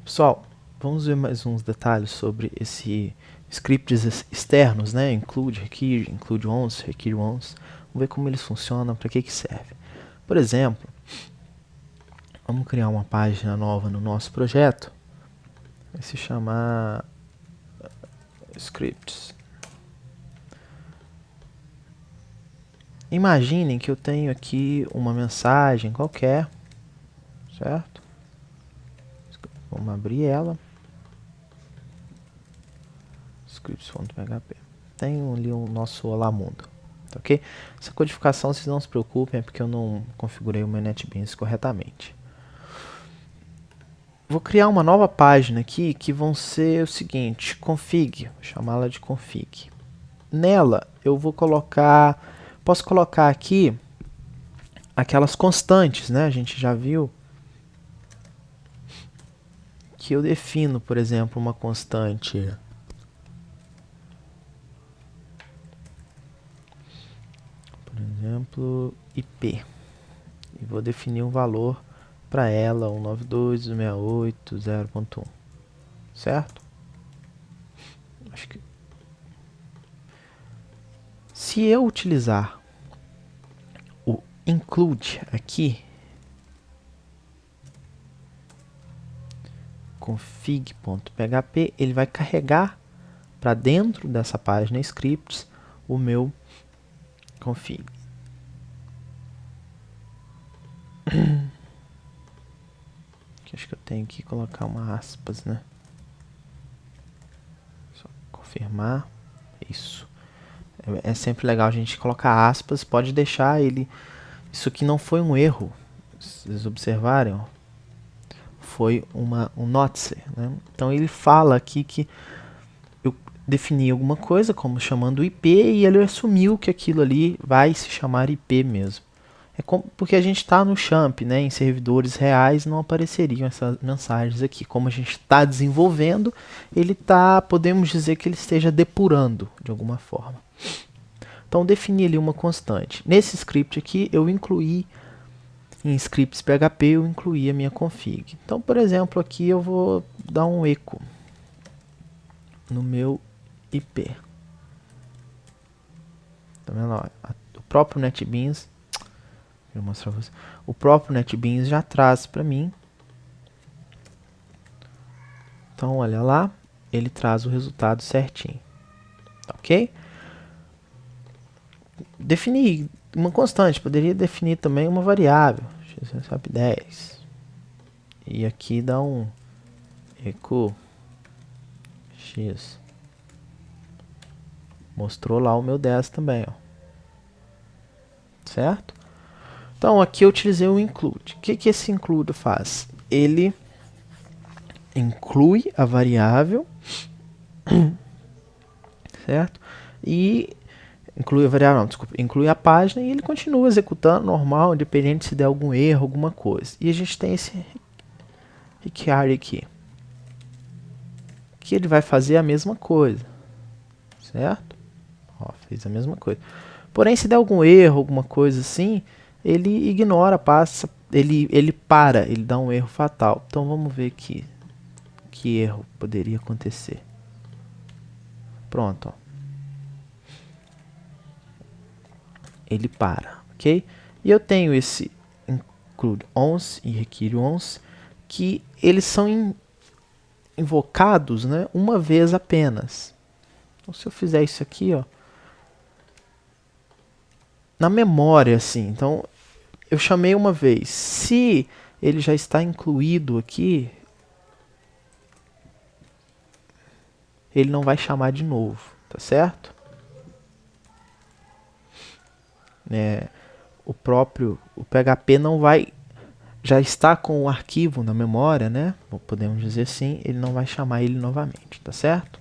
Pessoal, vamos ver mais uns detalhes sobre esse scripts externos, né? Include, require, include once, require once. Vamos ver como eles funcionam, para que serve. Por exemplo, vamos criar uma página nova no nosso projeto. Vai se chamar scripts. Imaginem que eu tenho aqui uma mensagem qualquer, certo? Vamos abrir ela. Scripts.php. Tem ali o nosso Olá Mundo. Tá, ok? Essa codificação, vocês não se preocupem, é porque eu não configurei o meu NetBeans corretamente. Vou criar uma nova página aqui que vão ser o seguinte: config, vou chamá-la de config. Nela eu vou colocar, posso colocar aqui aquelas constantes, né? A gente já viu que eu defino, por exemplo, uma constante IP, e vou definir um valor para ela, 192.168.0.1, certo? Acho que se eu utilizar o include aqui, config.php, ele vai carregar para dentro dessa página scripts o meu config. Acho que eu tenho que colocar uma aspas, né? Só confirmar. Isso. É sempre legal a gente colocar aspas. Pode deixar ele. Isso aqui não foi um erro. Vocês observarem, ó. Foi um notice, né? Então ele fala aqui que eu defini alguma coisa como chamando IP e ele assumiu que aquilo ali vai se chamar IP mesmo. É porque a gente está no XAMPP, né? Em servidores reais não apareceriam essas mensagens aqui. Como a gente está desenvolvendo, ele está, podemos dizer que ele esteja depurando de alguma forma. Então defini ali uma constante. Nesse script aqui eu incluí, em scripts PHP eu incluí a minha config. Então, por exemplo, aqui eu vou dar um echo no meu IP. Tá vendo? Ó, o próprio NetBeans, vou mostrar pra você. O próprio NetBeans já traz para mim. Então, olha lá, ele traz o resultado certinho. Ok? Definir uma constante, poderia definir também uma variável, x sabe 10. E aqui dá um echo x. Mostrou lá o meu 10 também, ó. Certo? Então aqui eu utilizei o include. O que esse include faz? Ele inclui a variável, certo? E inclui a variável, não, desculpa, inclui a página e ele continua executando normal, independente se der algum erro, alguma coisa. E a gente tem esse require aqui, que ele vai fazer a mesma coisa, certo? Ó, fez a mesma coisa. Porém, se der algum erro, alguma coisa assim, ele ignora, passa, ele para, ele dá um erro fatal. Então vamos ver aqui que erro poderia acontecer. Pronto, ó. Ele para, ok? E eu tenho esse include once e require once, que eles são invocados, né, uma vez apenas. Então se eu fizer isso aqui, ó, na memória, assim, então eu chamei uma vez. Se ele já está incluído aqui, ele não vai chamar de novo, tá certo? O PHP não vai, já está com o arquivo na memória, né? Podemos dizer assim, ele não vai chamar ele novamente, tá certo?